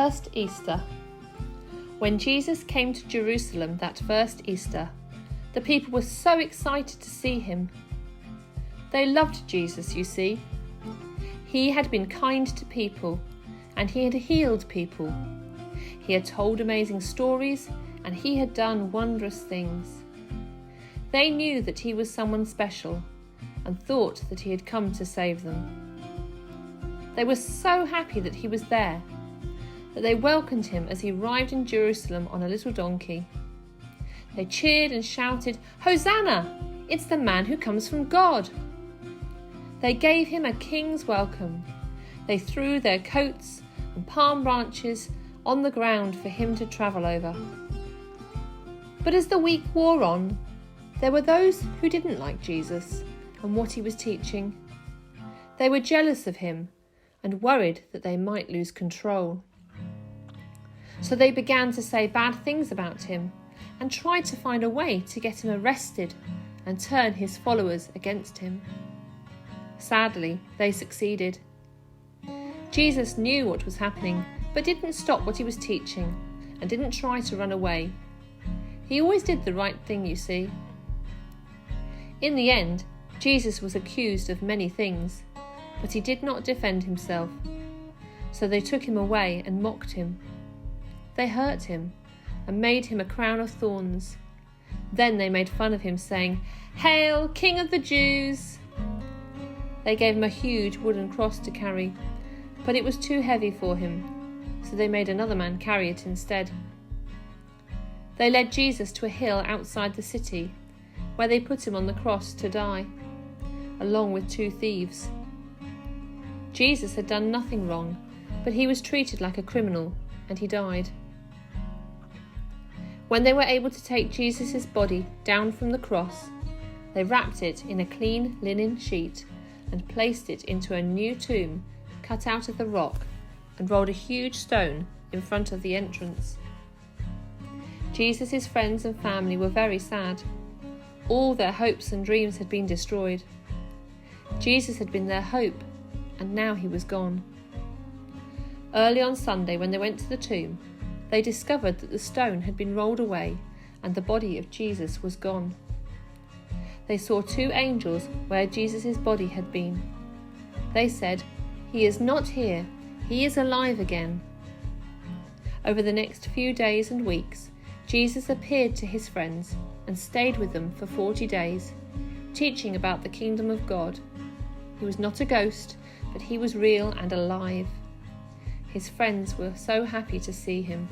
first Easter. When Jesus came to Jerusalem that first Easter, the people were so excited to see him. They loved Jesus, you see. He had been kind to people, and he had healed people. He had told amazing stories, and he had done wondrous things. They knew that he was someone special, and thought that he had come to save them. They were so happy that he was there, that they welcomed him as he arrived in Jerusalem on a little donkey. They cheered and shouted, "Hosanna! It's the man who comes from God!" They gave him a king's welcome. They threw their coats and palm branches on the ground for him to travel over. But as the week wore on, there were those who didn't like Jesus and what he was teaching. They were jealous of him and worried that they might lose control. So they began to say bad things about him and tried to find a way to get him arrested and turn his followers against him. Sadly, they succeeded. Jesus knew what was happening, but didn't stop what he was teaching and didn't try to run away. He always did the right thing, you see. In the end, Jesus was accused of many things, but he did not defend himself. So they took him away and mocked him. They hurt him and made him a crown of thorns. Then they made fun of him, saying, "Hail, King of the Jews!" They gave him a huge wooden cross to carry, but it was too heavy for him, so they made another man carry it instead. They led Jesus to a hill outside the city, where they put him on the cross to die, along with 2 thieves. Jesus had done nothing wrong, but he was treated like a criminal, and he died. When they were able to take Jesus' body down from the cross, they wrapped it in a clean linen sheet and placed it into a new tomb cut out of the rock and rolled a huge stone in front of the entrance. Jesus' friends and family were very sad. All their hopes and dreams had been destroyed. Jesus had been their hope, and now he was gone. Early on Sunday, when they went to the tomb, they discovered that the stone had been rolled away and the body of Jesus was gone. They saw 2 angels where Jesus' body had been. They said, "He is not here, he is alive again." Over the next few days and weeks, Jesus appeared to his friends and stayed with them for 40 days, teaching about the kingdom of God. He was not a ghost, but he was real and alive. His friends were so happy to see him.